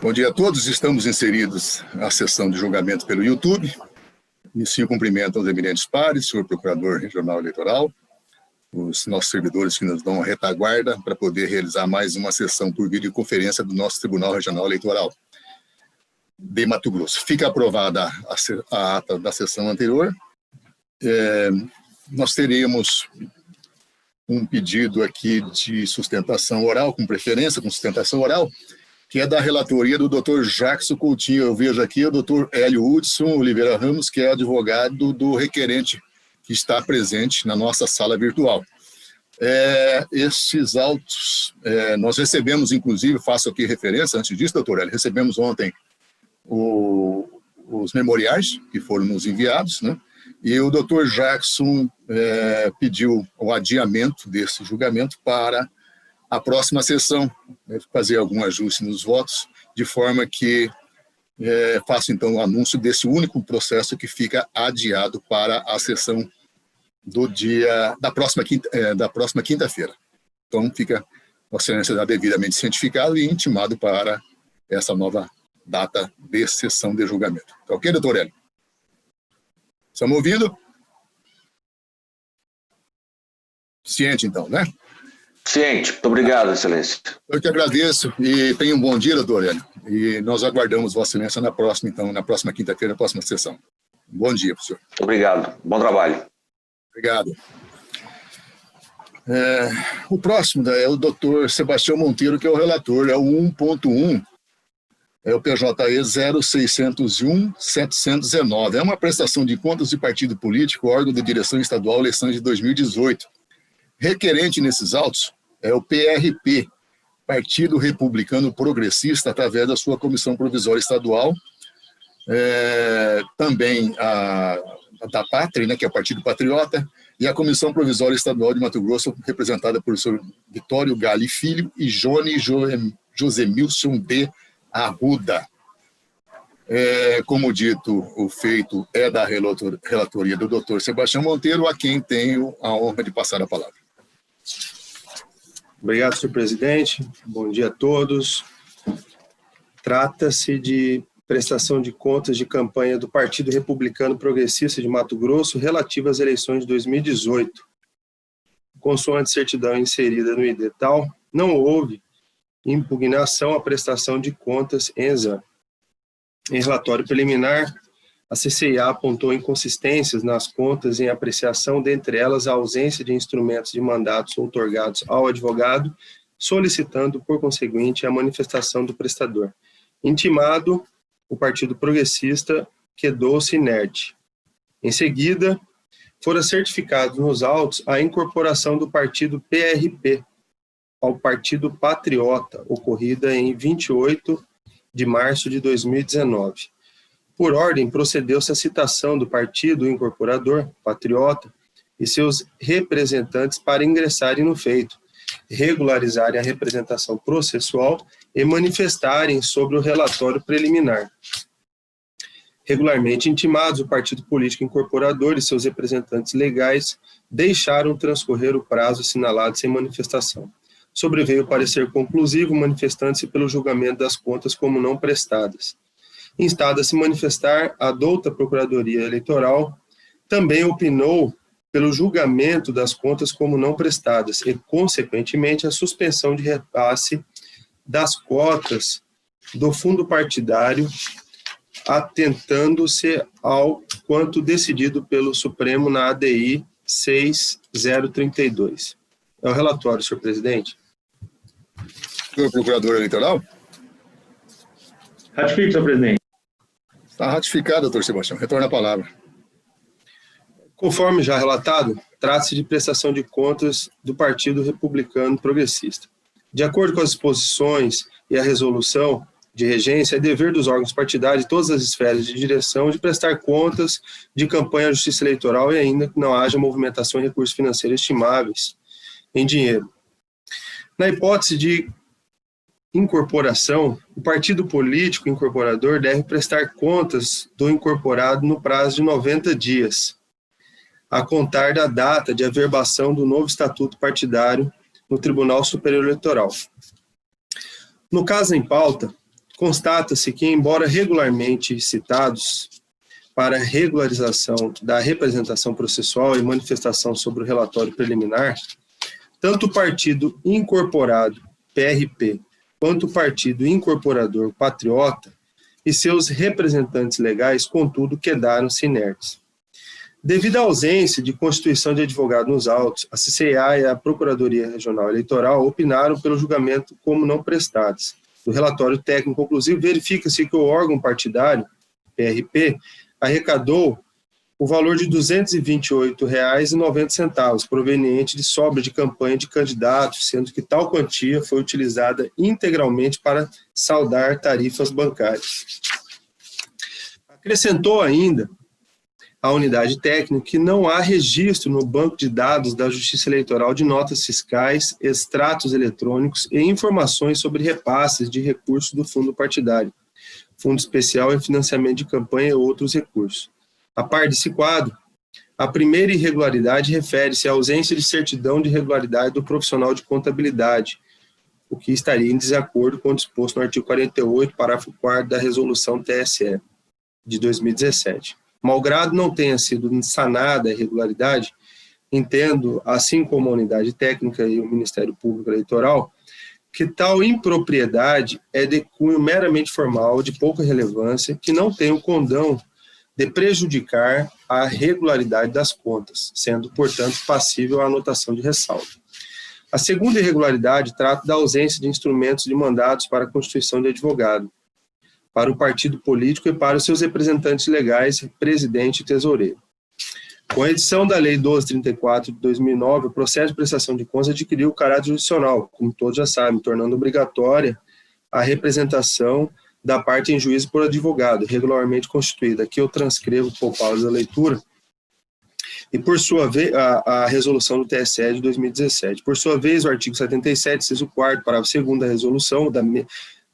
Bom dia a todos, estamos inseridos na sessão de julgamento pelo YouTube. Inicio o cumprimento aos eminentes pares, senhor Procurador Regional Eleitoral, os nossos servidores que nos dão a retaguarda para poder realizar mais uma sessão por videoconferência do nosso Tribunal Regional Eleitoral de Mato Grosso. Fica aprovada a ata da sessão anterior. Nós teríamos um pedido aqui de sustentação oral, com preferência com sustentação oral, que é da relatoria do Dr. Jackson Coutinho. Eu vejo aqui o Dr. Hélio Hudson Oliveira Ramos, que é advogado do requerente, que está presente na nossa sala virtual. Estes autos, nós recebemos, inclusive, faço aqui referência, antes disso, doutor Hélio, recebemos ontem os memoriais que foram nos enviados, né? E o doutor Jackson pediu o adiamento desse julgamento para a próxima sessão, fazer algum ajuste nos votos, de forma que faço então o anúncio desse único processo que fica adiado para a sessão da próxima quinta-feira. Então fica Vossa Excelência devidamente cientificado e intimado para essa nova data de sessão de julgamento. Tá ok, doutor Hélio? Estamos ouvindo? Ciente então, né? Ciente, muito obrigado, Excelência. Eu que agradeço e tenha um bom dia, doutor Hélio. E nós aguardamos Vossa Excelência na próxima quinta-feira, na próxima sessão. Bom dia, professor. Muito obrigado, bom trabalho. Obrigado. O próximo é o doutor Sebastião Monteiro, que é o relator, é o 1.1, é o PJE 0601-719. É uma prestação de contas de partido político, órgão de direção estadual, eleições de 2018. Requerente nesses autos é o PRP, Partido Republicano Progressista, através da sua Comissão Provisória Estadual, também a da Pátria, né, que é o Partido Patriota, e a Comissão Provisória Estadual de Mato Grosso, representada por senhor Vitório Gali Filho e Jone Josemilson de Arruda. Como dito, o feito é da relatoria do doutor Sebastião Monteiro, a quem tenho a honra de passar a palavra. Obrigado, senhor presidente. Bom dia a todos. Trata-se de prestação de contas de campanha do Partido Republicano Progressista de Mato Grosso relativa às eleições de 2018. Consoante certidão inserida no edital, não houve impugnação à prestação de contas em exame. Em relatório preliminar, a CCIA apontou inconsistências nas contas em apreciação, dentre elas a ausência de instrumentos de mandatos outorgados ao advogado, solicitando, por conseguinte, a manifestação do prestador. Intimado, o Partido Progressista quedou-se inerte. Em seguida, foram certificados nos autos a incorporação do partido PRP ao Partido Patriota, ocorrida em 28 de março de 2019. Por ordem, procedeu-se a citação do partido incorporador, Patriota, e seus representantes para ingressarem no feito, regularizarem a representação processual e manifestarem sobre o relatório preliminar. Regularmente intimados, o partido político incorporador e seus representantes legais deixaram transcorrer o prazo assinalado sem manifestação. Sobreveio o parecer conclusivo, manifestando-se pelo julgamento das contas como não prestadas. Instada a se manifestar, a douta Procuradoria Eleitoral também opinou pelo julgamento das contas como não prestadas e, consequentemente, a suspensão de repasse das cotas do fundo partidário, atentando-se ao quanto decidido pelo Supremo na ADI 6032. É o relatório, senhor presidente. Senhor Procurador Eleitoral? Ratifico, senhor presidente. Está ratificado, doutor Sebastião. Retorna a palavra. Conforme já relatado, trata-se de prestação de contas do Partido Republicano Progressista. De acordo com as disposições e a resolução de regência, é dever dos órgãos partidários de todas as esferas de direção de prestar contas de campanha à Justiça Eleitoral e ainda que não haja movimentação de recursos financeiros estimáveis em dinheiro. Na hipótese de incorporação, o partido político incorporador deve prestar contas do incorporado no prazo de 90 dias, a contar da data de averbação do novo estatuto partidário no Tribunal Superior Eleitoral. No caso em pauta, constata-se que, embora regularmente citados para regularização da representação processual e manifestação sobre o relatório preliminar, tanto o partido incorporado, PRP, quanto o partido incorporador, Patriota, e seus representantes legais, contudo, quedaram-se inertes. Devido à ausência de constituição de advogado nos autos, a CCEA e a Procuradoria Regional Eleitoral opinaram pelo julgamento como não prestados. No relatório técnico conclusivo, verifica-se que o órgão partidário, PRP, arrecadou o valor de R$ 228,90, proveniente de sobra de campanha de candidatos, sendo que tal quantia foi utilizada integralmente para saldar tarifas bancárias. Acrescentou ainda a unidade técnica que não há registro no banco de dados da Justiça Eleitoral de notas fiscais, extratos eletrônicos e informações sobre repasses de recursos do fundo partidário, fundo especial em financiamento de campanha e outros recursos. A par desse quadro, a primeira irregularidade refere-se à ausência de certidão de regularidade do profissional de contabilidade, o que estaria em desacordo com o disposto no artigo 48, parágrafo 4º da Resolução TSE de 2017. Malgrado não tenha sido sanada a irregularidade, entendo, assim como a unidade técnica e o Ministério Público Eleitoral, que tal impropriedade é de cunho meramente formal, de pouca relevância, que não tem o condão de prejudicar a regularidade das contas, sendo, portanto, passível à anotação de ressalva. A segunda irregularidade trata da ausência de instrumentos de mandatos para a constituição de advogado, para o partido político e para os seus representantes legais, presidente e tesoureiro. Com a edição da Lei 1234 de 2009, o processo de prestação de contas adquiriu o caráter judicial, como todos já sabem, tornando obrigatória a representação da parte em juízo por advogado, regularmente constituída. Aqui eu transcrevo por pausa da leitura, e por sua vez, a resolução do TSE de 2017. Por sua vez, o artigo 77, inciso 4º, parágrafo 2º da resolução,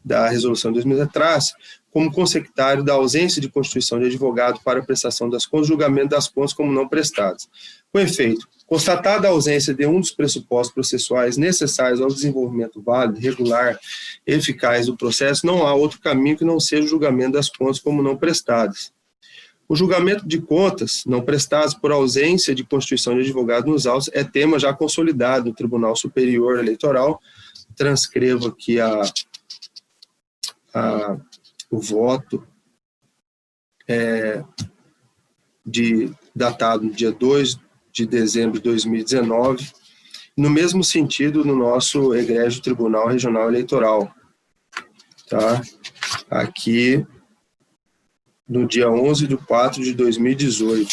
da resolução de 2017, traz como consecutário da ausência de constituição de advogado para a prestação das contas, julgamento das contas como não prestadas. Com efeito, constatada a ausência de um dos pressupostos processuais necessários ao desenvolvimento válido, regular e eficaz do processo, não há outro caminho que não seja o julgamento das contas como não prestadas. O julgamento de contas não prestadas por ausência de constituição de advogado nos autos é tema já consolidado no Tribunal Superior Eleitoral. Transcrevo aqui o voto datado no dia 2 de dezembro de 2019, no mesmo sentido no nosso egrégio Tribunal Regional Eleitoral, tá? Aqui no dia 11 de 4 de 2018.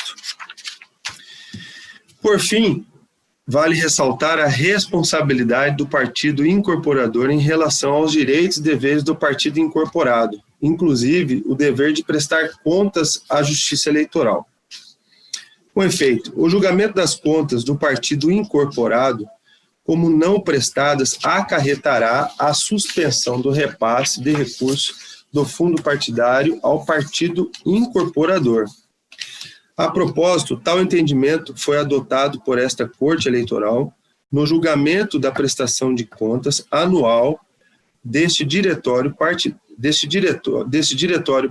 Por fim, vale ressaltar a responsabilidade do partido incorporador em relação aos direitos e deveres do partido incorporado, inclusive o dever de prestar contas à Justiça Eleitoral. Com efeito, o julgamento das contas do partido incorporado, como não prestadas, acarretará a suspensão do repasse de recursos do fundo partidário ao partido incorporador. A propósito, tal entendimento foi adotado por esta Corte Eleitoral no julgamento da prestação de contas anual deste diretório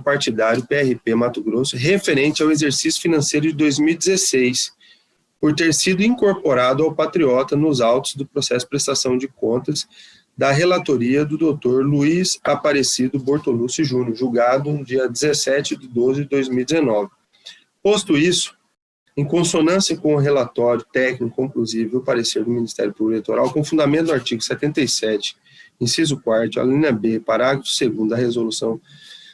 partidário PRP Mato Grosso, referente ao exercício financeiro de 2016, por ter sido incorporado ao Patriota nos autos do processo de prestação de contas da relatoria do Dr. Luiz Aparecido Bortolucci Júnior, julgado no dia 17 de 12 de 2019. Posto isso, em consonância com o relatório técnico conclusivo e o parecer do Ministério Público Eleitoral, com fundamento no artigo 77, inciso 4º, a linha B, parágrafo 2º da resolução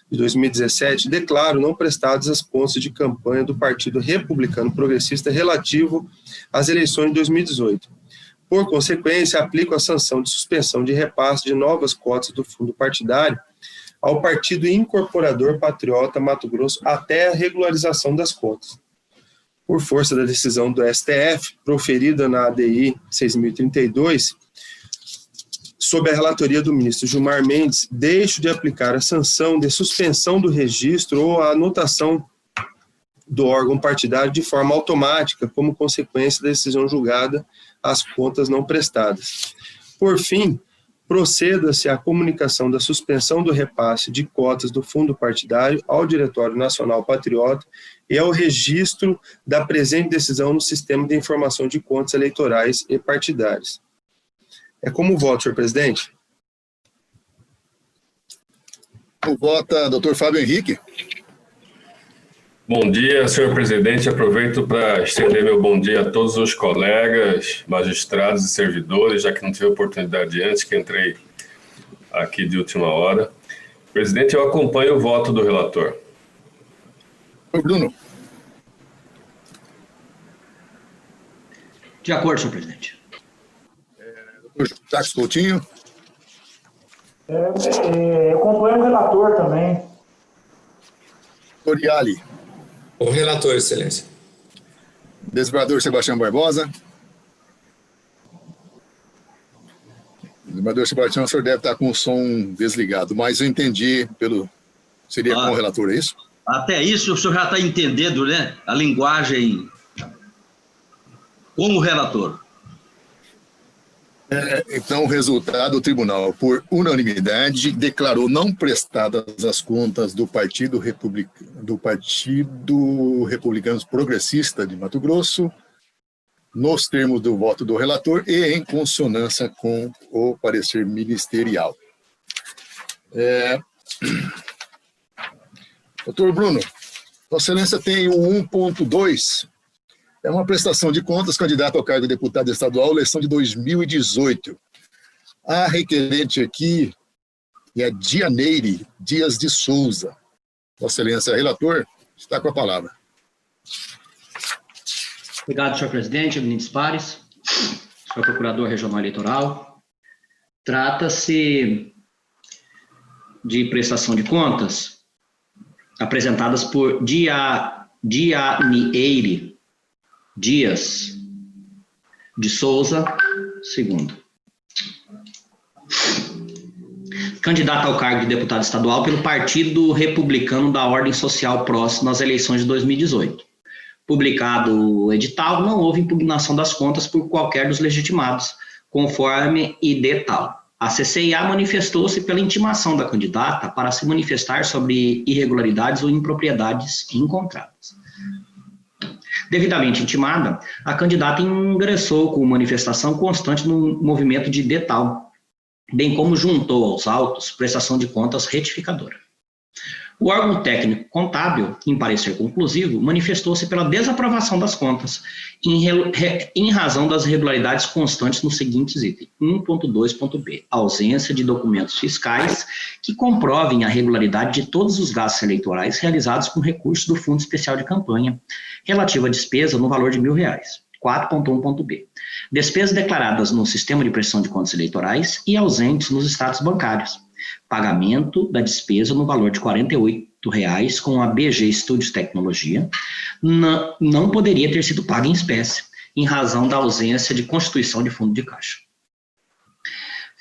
de 2017, declaro não prestadas as contas de campanha do Partido Republicano Progressista relativo às eleições de 2018. Por consequência, aplico a sanção de suspensão de repasse de novas cotas do fundo partidário ao partido incorporador Patriota Mato Grosso até a regularização das contas. Por força da decisão do STF, proferida na ADI 6.032, sob a relatoria do ministro Gilmar Mendes, deixo de aplicar a sanção de suspensão do registro ou a anotação do órgão partidário de forma automática, como consequência da decisão julgada às contas não prestadas. Por fim, proceda-se à comunicação da suspensão do repasse de cotas do fundo partidário ao Diretório Nacional Patriota e ao registro da presente decisão no Sistema de Informação de Contas Eleitorais e Partidárias. É como voto, senhor presidente? Vota doutor Fábio Henrique. Bom dia, senhor presidente. Aproveito para estender meu bom dia a todos os colegas, magistrados e servidores, já que não tive oportunidade antes, que entrei aqui de última hora. Presidente, eu acompanho o voto do relator. Bruno. De acordo, senhor presidente. Doutor Jacques Coutinho. Eu acompanho o relator também. Doutor Iali. O relator, excelência. Desembargador Sebastião Barbosa. Desembargador Sebastião, o senhor deve estar com o som desligado, mas eu entendi pelo... Seria com o relator, é isso? Até isso o senhor já está entendendo, né? A linguagem como relator. Então, o resultado, o tribunal, por unanimidade, declarou não prestadas as contas do Partido Republicano Progressista de Mato Grosso, nos termos do voto do relator e em consonância com o parecer ministerial. Doutor Bruno, Vossa Excelência tem o 1.2, é uma prestação de contas, candidato ao cargo de deputado estadual, eleição de 2018. A requerente aqui é Dianeire Dias de Souza. Vossa Excelência, relator, está com a palavra. Obrigado, senhor presidente, eminentes pares, senhor procurador regional eleitoral. Trata-se de prestação de contas apresentadas por Dianeire Dias de Souza, segundo. Candidata ao cargo de deputado estadual pelo Partido Republicano da Ordem Social próximo às eleições de 2018. Publicado o edital, não houve impugnação das contas por qualquer dos legitimados, conforme tal. A CCIA manifestou-se pela intimação da candidata para se manifestar sobre irregularidades ou impropriedades encontradas. Devidamente intimada, a candidata ingressou com manifestação constante no movimento de tal, bem como juntou aos autos prestação de contas retificadora. O órgão técnico contábil, em parecer conclusivo, manifestou-se pela desaprovação das contas, em razão das irregularidades constantes nos seguintes itens. 1.2.b. Ausência de documentos fiscais que comprovem a regularidade de todos os gastos eleitorais realizados com recursos do Fundo Especial de Campanha, relativa à despesa no valor de R$1.000. 4.1.b. Despesas declaradas no Sistema de Prestação de Contas Eleitorais e ausentes nos extratos bancários. Pagamento da despesa no valor de R$48 com a BG Studios Tecnologia não poderia ter sido paga em espécie, em razão da ausência de constituição de fundo de caixa.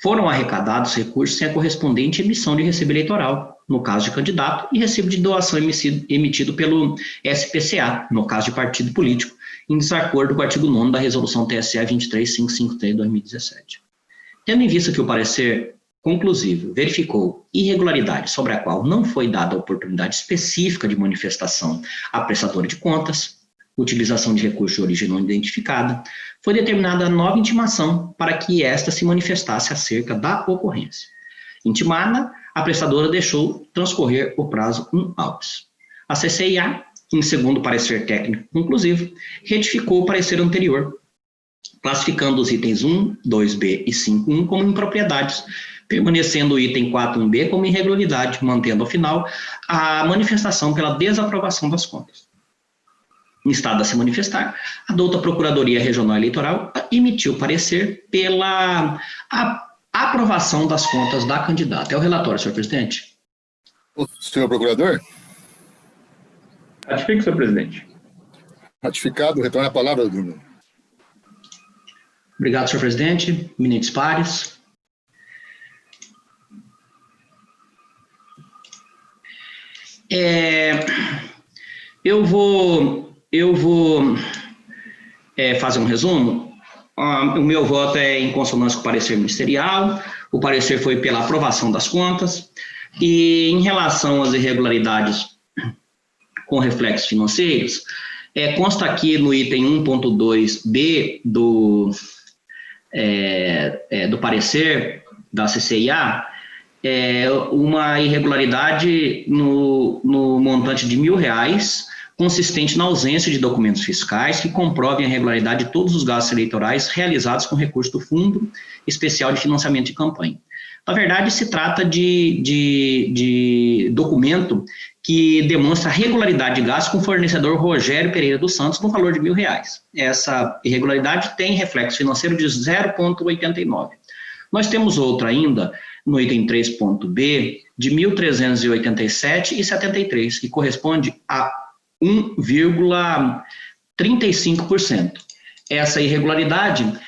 Foram arrecadados recursos sem a correspondente emissão de recibo eleitoral, no caso de candidato, e recibo de doação emitido pelo SPCA, no caso de partido político, em desacordo com o artigo 9º da Resolução TSE 23553 de 2017. Tendo em vista que o parecer conclusivo verificou irregularidade sobre a qual não foi dada oportunidade específica de manifestação à prestadora de contas, utilização de recurso de origem não identificada, foi determinada nova intimação para que esta se manifestasse acerca da ocorrência. Intimada, a prestadora deixou transcorrer o prazo autos. A CCIA, em segundo parecer técnico conclusivo, retificou o parecer anterior, classificando os itens 1, 2b e 5.1 como impropriedades, permanecendo o item 4.1b como irregularidade, mantendo, ao final, a manifestação pela desaprovação das contas. Instada a se manifestar, a douta Procuradoria Regional Eleitoral emitiu parecer pela aprovação das contas da candidata. É o relatório, senhor presidente. O senhor procurador? Ratifico, senhor presidente. Ratificado, retorna a palavra, Bruno. Obrigado, senhor presidente. Eminentes pares. Eu vou fazer um resumo. O meu voto é em consonância com o parecer ministerial. O parecer foi pela aprovação das contas. E em relação às irregularidades com reflexos financeiros, consta aqui no item 1.2b do parecer da CCIA, uma irregularidade no montante de R$1.000, consistente na ausência de documentos fiscais que comprovem a regularidade de todos os gastos eleitorais realizados com recurso do Fundo Especial de Financiamento de Campanha. Na verdade, se trata de documento que demonstra a regularidade de gasto com o fornecedor Rogério Pereira dos Santos no valor de R$1.000. Essa irregularidade tem reflexo financeiro de 0,89. Nós temos outra ainda, no item 3.b, de R$ 1.387,73, que corresponde a 1,35%. Essa irregularidade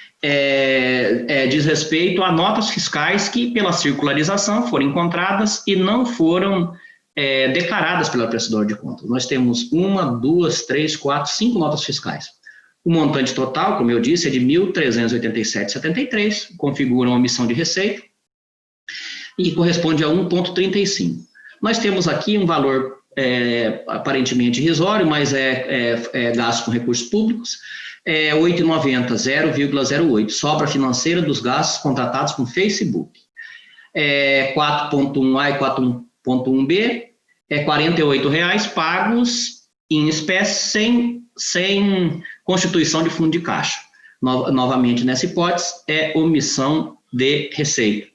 diz respeito a notas fiscais que, pela circularização, foram encontradas e não foram declaradas pela prestadora de contas. Nós temos 1, 2, 3, 4, 5 notas fiscais. O montante total, como eu disse, é de R$ 1.387,73, configura uma omissão de receita e corresponde a 1,35. Nós temos aqui um valor aparentemente irrisório, mas é gasto com recursos públicos, 8,90, 0,08, sobra financeira dos gastos contratados com Facebook. 4.1A e 4.1B, R$48 pagos em espécie sem constituição de fundo de caixa. Novamente, nessa hipótese, omissão de receita.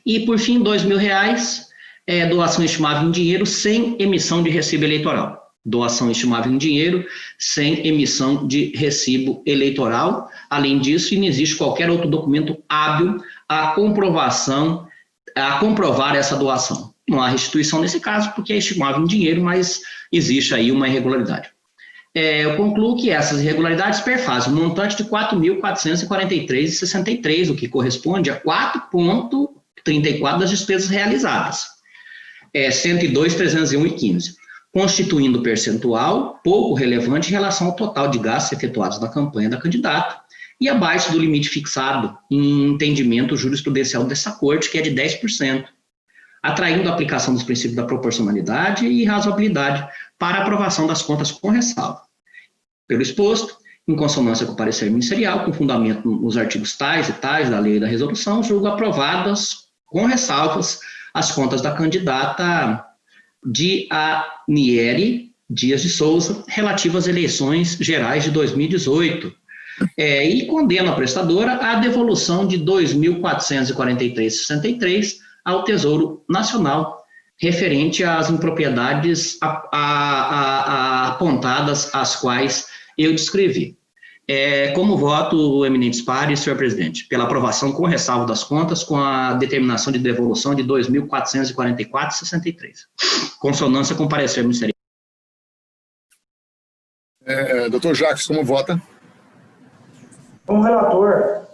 E, por fim, R$2.000, doação estimável em dinheiro sem emissão de recibo eleitoral. Doação estimável em dinheiro sem emissão de recibo eleitoral. Além disso, não existe qualquer outro documento hábil a comprovar essa doação. Não há restituição nesse caso, porque é estimável em dinheiro, mas existe aí uma irregularidade. Eu concluo que essas irregularidades perfazem um montante de R$ 4.443,63, o que corresponde a 4,34 das despesas realizadas. 102.301,15, constituindo percentual pouco relevante em relação ao total de gastos efetuados na campanha da candidata e abaixo do limite fixado em entendimento jurisprudencial dessa corte, que é de 10%, atraindo a aplicação dos princípios da proporcionalidade e razoabilidade para aprovação das contas com ressalva. Pelo exposto, em consonância com o parecer ministerial, com fundamento nos artigos tais e tais da lei e da resolução, julgo aprovadas com ressalvas as contas da candidata Dianiele Dias de Souza, relativas às eleições gerais de 2018, e condena a prestadora à devolução de R$ 2.443,63 ao Tesouro Nacional, referente às impropriedades apontadas, as quais eu descrevi. Como voto, eminentes pares, senhor presidente, pela aprovação com ressalva das contas, com a determinação de devolução de R$ 2.444,63. Consonância com o parecer ministerial. Doutor Jacques, como vota? Como relator.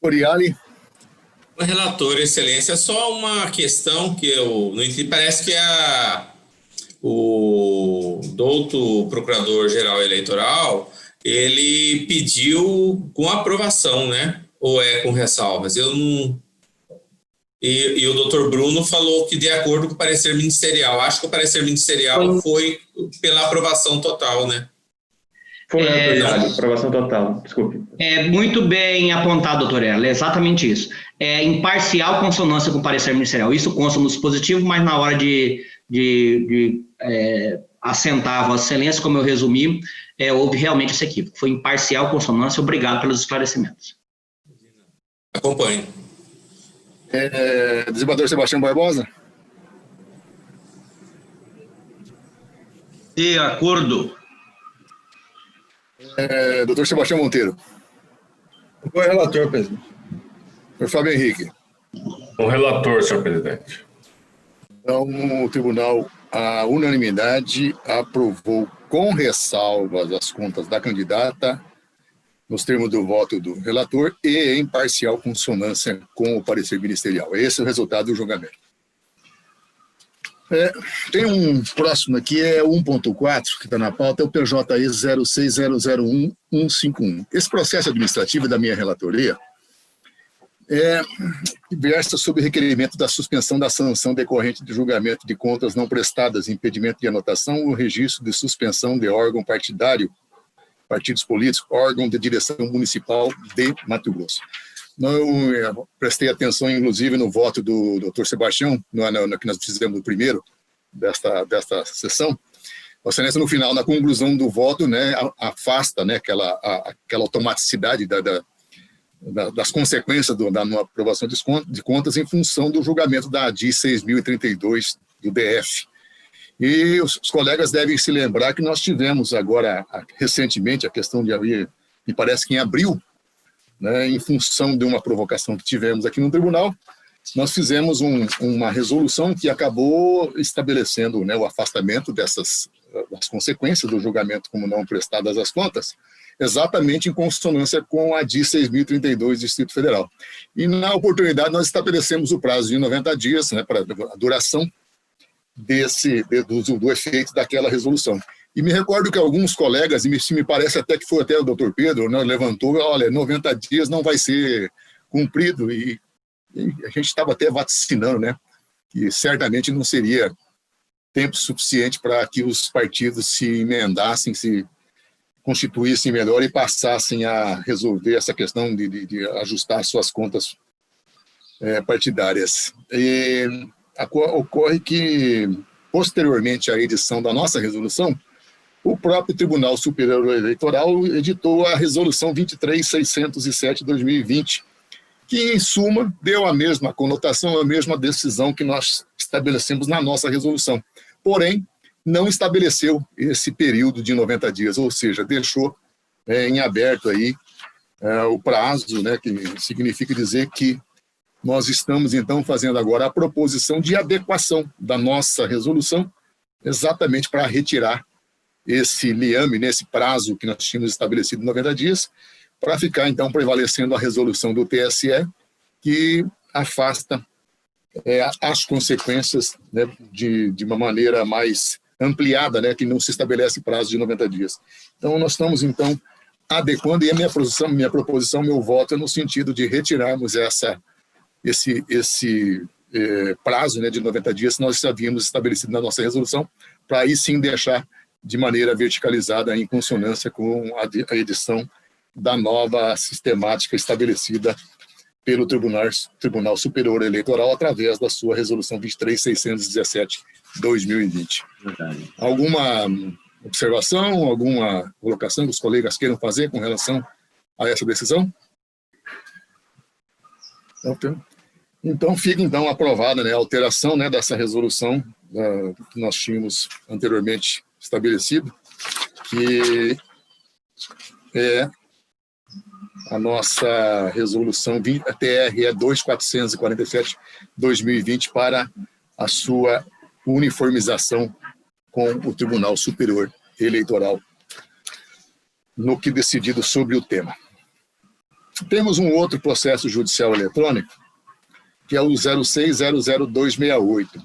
Oriali. O relator, excelência, só uma questão que eu não entendi, parece que o doutor procurador-geral eleitoral, ele pediu com aprovação, né? Ou com ressalvas? Eu não... E o doutor Bruno falou que de acordo com o parecer ministerial. Acho que o parecer ministerial foi pela aprovação total, né? Foi, aprovação total, desculpe. Muito bem apontado, doutor Ela, é exatamente isso. Em parcial consonância com o parecer ministerial. Isso consta no dispositivo, mas na hora de assentar Vossa Excelência, como eu resumi, houve realmente esse equívoco. Foi em parcial consonância. Obrigado pelos esclarecimentos. Acompanhe. Desembargador Sebastião Barbosa. De acordo. Doutor Sebastião Monteiro. O relator, presidente. Doutor Fábio Henrique. O relator, senhor presidente. Então, o tribunal, a unanimidade, aprovou com ressalvas as contas da candidata, nos termos do voto do relator, e em parcial consonância com o parecer ministerial. Esse é o resultado do julgamento. Tem um próximo aqui, é 1.4, que está na pauta, é o PJE 06001-151. Esse processo administrativo da minha relatoria versa sobre requerimento da suspensão da sanção decorrente de julgamento de contas não prestadas, impedimento de anotação ou registro de suspensão de órgão partidário, partidos políticos, órgão de direção municipal de Mato Grosso. Eu prestei atenção, inclusive, no voto do Dr. Sebastião, que nós fizemos no primeiro desta sessão. Vossa Excelência, no final, na conclusão do voto, né, afasta, né, aquela automaticidade das consequências da não aprovação de contas em função do julgamento da ADI 6.032 do DF. E os colegas devem se lembrar que nós tivemos agora, recentemente, a questão de haver, me parece que em abril, né, em função de uma provocação que tivemos aqui no tribunal, nós fizemos uma resolução que acabou estabelecendo, né, o afastamento das consequências do julgamento como não prestadas as contas, exatamente em consonância com a DI 6.032 do Distrito Federal. E, na oportunidade, nós estabelecemos o prazo de 90 dias, né, para a duração do efeito daquela resolução. E me recordo que alguns colegas, e me parece até que foi até o doutor Pedro, né, levantou, olha, 90 dias não vai ser cumprido, e a gente estava até vaticinando, né, que certamente não seria tempo suficiente para que os partidos se emendassem, se constituíssem melhor e passassem a resolver essa questão de ajustar suas contas partidárias. E ocorre que, posteriormente à edição da nossa resolução, o próprio Tribunal Superior Eleitoral editou a Resolução 23.607/2020, que, em suma, deu a mesma conotação, a mesma decisão que nós estabelecemos na nossa resolução. Porém, não estabeleceu esse período de 90 dias, ou seja, deixou em aberto aí o prazo, né, que significa dizer que nós estamos, então, fazendo agora a proposição de adequação da nossa resolução, exatamente para retirar esse liame, nesse prazo que nós tínhamos estabelecido 90 dias, para ficar, então, prevalecendo a resolução do TSE, que afasta as consequências, né, de uma maneira mais ampliada, né, que não se estabelece prazo de 90 dias. Então, nós estamos, então, adequando, e a minha proposição, meu voto é no sentido de retirarmos esse prazo, né, de 90 dias que nós havíamos estabelecido na nossa resolução, para aí sim deixar de maneira verticalizada em consonância com a edição da nova sistemática estabelecida pelo Tribunal Superior Eleitoral através da sua resolução 23.617/2020. Alguma observação, alguma colocação que os colegas queiram fazer com relação a essa decisão? Então fica então aprovada, né, a alteração, né, dessa resolução que nós tínhamos anteriormente estabelecido, que é a nossa resolução TRE 2447/2020 para a sua uniformização com o Tribunal Superior Eleitoral no que decidido sobre o tema. Temos um outro processo judicial eletrônico, que é o 0600268.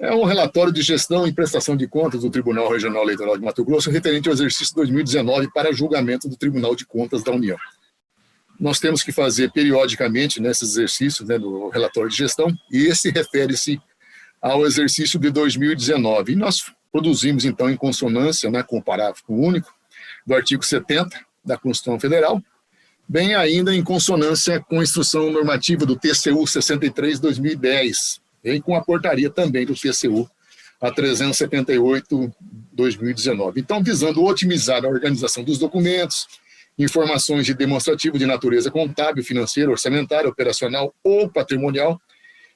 É um relatório de gestão e prestação de contas do Tribunal Regional Eleitoral de Mato Grosso referente ao exercício 2019 para julgamento do Tribunal de Contas da União. Nós temos que fazer periodicamente nesses exercícios, né, do relatório de gestão, e esse refere-se ao exercício de 2019. E nós produzimos, então, em consonância, né, com o parágrafo único do artigo 70 da Constituição Federal, bem ainda em consonância com a instrução normativa do TCU 63/2010, e com a portaria também do TCU a 378/2019. Então, visando otimizar a organização dos documentos, informações de demonstrativo de natureza contábil, financeira, orçamentária, operacional ou patrimonial,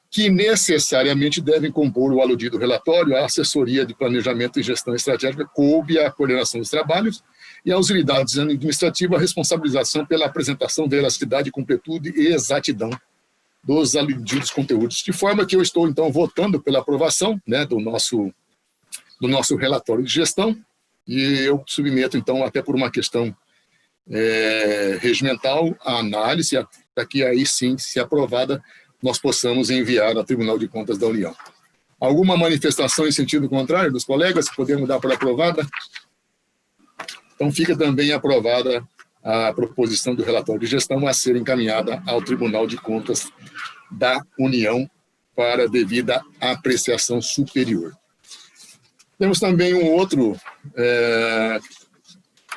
que necessariamente devem compor o aludido relatório, a assessoria de planejamento e gestão estratégica, coube à coordenação dos trabalhos e às unidades administrativas a responsabilização pela apresentação, veracidade, completude e exatidão dos aludidos conteúdos. De forma que eu estou, então, votando pela aprovação, né, do nosso relatório de gestão, e eu submeto, então, até por uma questão regimental, a análise, para que aí sim, se aprovada, nós possamos enviar ao Tribunal de Contas da União. Alguma manifestação em sentido contrário dos colegas? Podemos dar por aprovada? Então, fica também aprovada a proposição do relatório de gestão a ser encaminhada ao Tribunal de Contas da União para devida apreciação superior. Temos também um outro,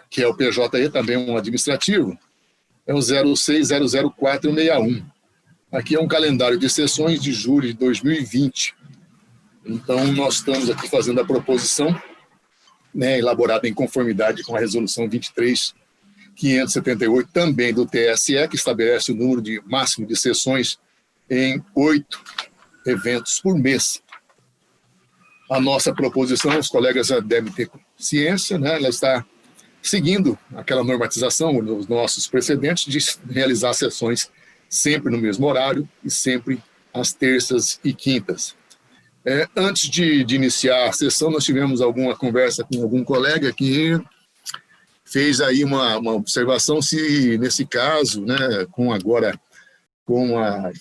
que é o PJE, também um administrativo, é o 0600461. Aqui é um calendário de sessões de julho de 2020. Então, nós estamos aqui fazendo a proposição, né, elaborada em conformidade com a resolução 23.578, também do TSE, que estabelece o número máximo de sessões em 8 eventos por mês. A nossa proposição, os colegas já devem ter ciência, né, ela está seguindo aquela normatização dos nossos precedentes de realizar sessões sempre no mesmo horário e sempre às terças e quintas. Antes de iniciar a sessão, nós tivemos alguma conversa com algum colega que fez aí uma observação se, nesse caso, né, com o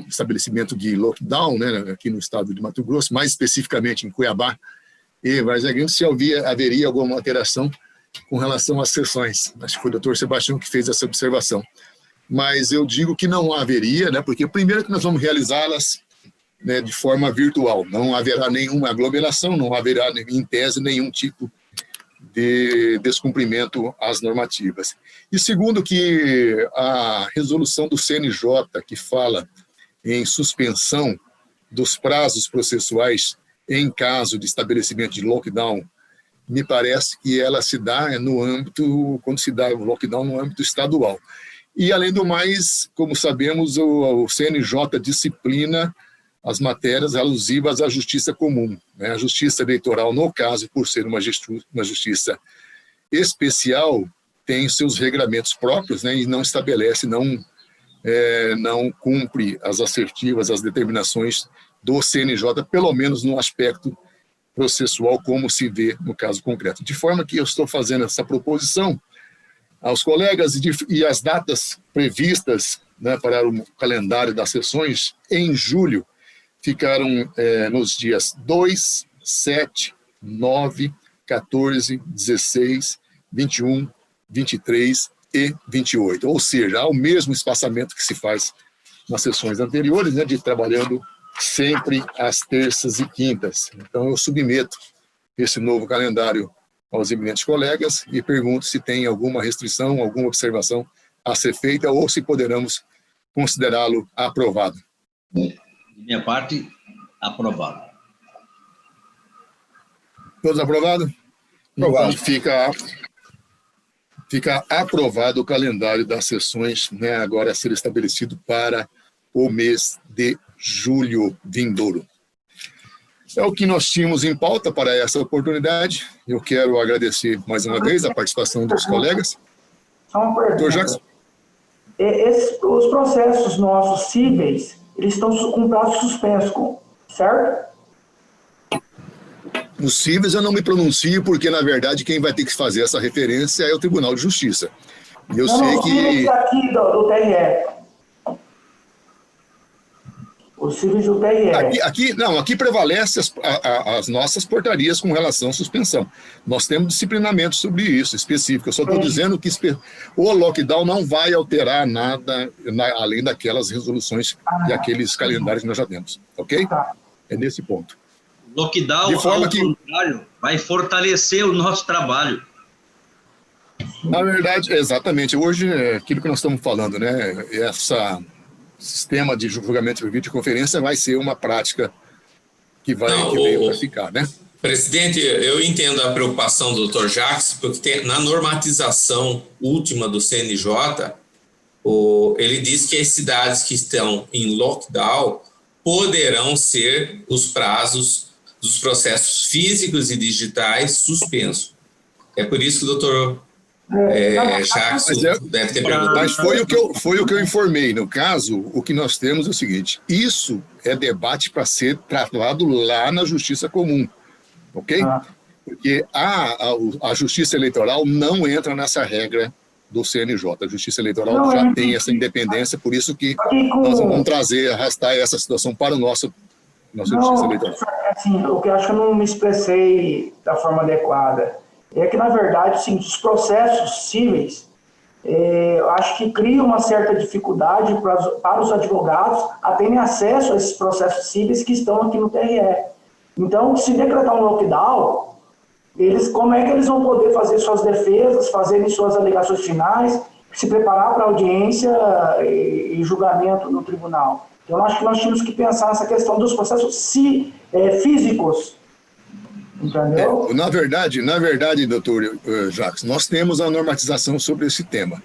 estabelecimento de lockdown, né, aqui no estado de Mato Grosso, mais especificamente em Cuiabá e Várzea Grande, se haveria alguma alteração com relação às sessões. Acho que foi o doutor Sebastião que fez essa observação. Mas eu digo que não haveria, né, porque primeiro que nós vamos realizá-las, né, de forma virtual. Não haverá nenhuma aglomeração, não haverá, em tese, nenhum tipo de descumprimento às normativas. E segundo que a resolução do CNJ, que fala em suspensão dos prazos processuais em caso de estabelecimento de lockdown, me parece que ela se dá quando se dá o lockdown no âmbito estadual. E, além do mais, como sabemos, o CNJ disciplina as matérias alusivas à justiça comum, né? A justiça eleitoral, no caso, por ser uma justiça especial, tem seus regramentos próprios, né? E não estabelece, não cumpre as assertivas, as determinações do CNJ, pelo menos no aspecto processual, como se vê no caso concreto. De forma que eu estou fazendo essa proposição aos colegas e as datas previstas, né, para o calendário das sessões em julho ficaram nos dias 2, 7, 9, 14, 16, 21, 23 e 28. Ou seja, há o mesmo espaçamento que se faz nas sessões anteriores, né, de trabalhando sempre às terças e quintas. Então, eu submeto esse novo calendário aos eminentes colegas e pergunto se tem alguma restrição, alguma observação a ser feita ou se poderemos considerá-lo aprovado. De minha parte, aprovado. Todos aprovados? Aprovado. Então, fica aprovado o calendário das sessões, né, agora a ser estabelecido para o mês de julho vindouro. É o que nós tínhamos em pauta para essa oportunidade. Eu quero agradecer mais uma vez a participação dos colegas. Só uma pergunta. Doutor Jackson. Os processos nossos cíveis, eles estão com prazo suspenso, certo? Os cíveis eu não me pronuncio, porque, na verdade, quem vai ter que fazer essa referência é o Tribunal de Justiça. E eu sei os que... cíveis aqui do TRE. Os cíveis do TRE. Aqui prevalece as nossas portarias com relação à suspensão. Nós temos disciplinamento sobre isso, específico. Eu só estou dizendo que o lockdown não vai alterar nada, além daquelas resoluções e aqueles calendários que nós já temos. Ok? É nesse ponto. Lockdown, ao contrário, vai fortalecer o nosso trabalho. Na verdade, exatamente. Hoje, aquilo que nós estamos falando, né? Essa sistema de julgamento por videoconferência vai ser uma prática que veio para ficar, né? Presidente, eu entendo a preocupação do Dr. Jacques, porque na normatização última do CNJ, ele diz que as cidades que estão em lockdown poderão ser os prazos dos processos físicos e digitais suspensos. É por isso que o doutor Jacques deve ter perguntado. Mas foi o que eu informei. No caso, o que nós temos é o seguinte: isso é debate para ser tratado lá na Justiça Comum, ok? Porque a Justiça Eleitoral não entra nessa regra do CNJ. A Justiça Eleitoral já tem essa independência, por isso que nós vamos arrastar essa situação para o nosso Justiça Eleitoral. Sim, o que eu acho que eu não me expressei da forma adequada é que, na verdade, assim, os processos cíveis, eu acho que cria uma certa dificuldade para os advogados a terem acesso a esses processos cíveis que estão aqui no TRE. Então, se decretar um lockdown, como é que eles vão poder fazer suas defesas, fazerem suas alegações finais, se preparar para audiência e julgamento no tribunal? Então, eu acho que nós tínhamos que pensar nessa questão dos processos físicos. Entendeu? Na verdade, doutor Jacques, nós temos a normatização sobre esse tema.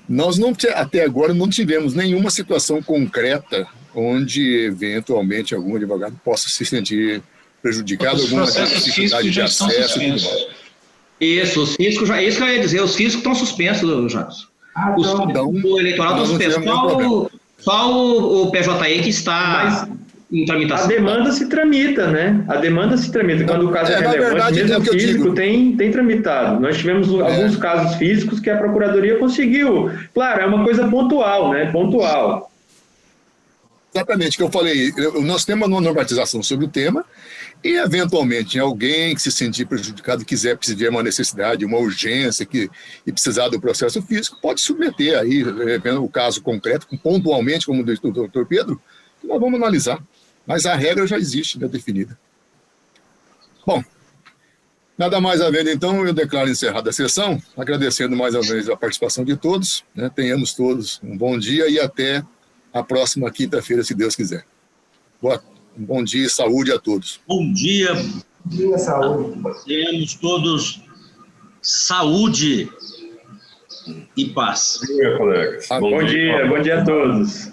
Nós até agora não tivemos nenhuma situação concreta onde, eventualmente, algum advogado possa se sentir prejudicado, alguma dificuldade de acesso. Isso, os físicos, é isso que eu ia dizer, os físicos estão suspensos, Jacques. O eleitoral está suspenso. Só o PJE que está em tramitação. A demanda se tramita, né? A demanda se tramita. Quando o caso é relevante, mesmo o físico tem tramitado. Nós tivemos alguns casos físicos que a Procuradoria conseguiu. Claro, é uma coisa pontual, né? Pontual. Exatamente, que eu falei. Nós temos uma normatização sobre o tema e, eventualmente, alguém que se sentir prejudicado, quiser uma necessidade, uma urgência e precisar do processo físico, pode submeter aí, vendo o caso concreto, pontualmente, como disse o doutor Pedro, que nós vamos analisar. Mas a regra já existe, já definida. Bom, nada mais havendo, então, eu declaro encerrada a sessão, agradecendo mais uma vez a participação de todos, né? Tenhamos todos um bom dia e até a próxima quinta-feira, se Deus quiser. Um bom dia e saúde a todos. Bom dia. Bom dia, saúde. Tenhamos todos saúde e paz. Bom dia, colegas. Bom dia a todos.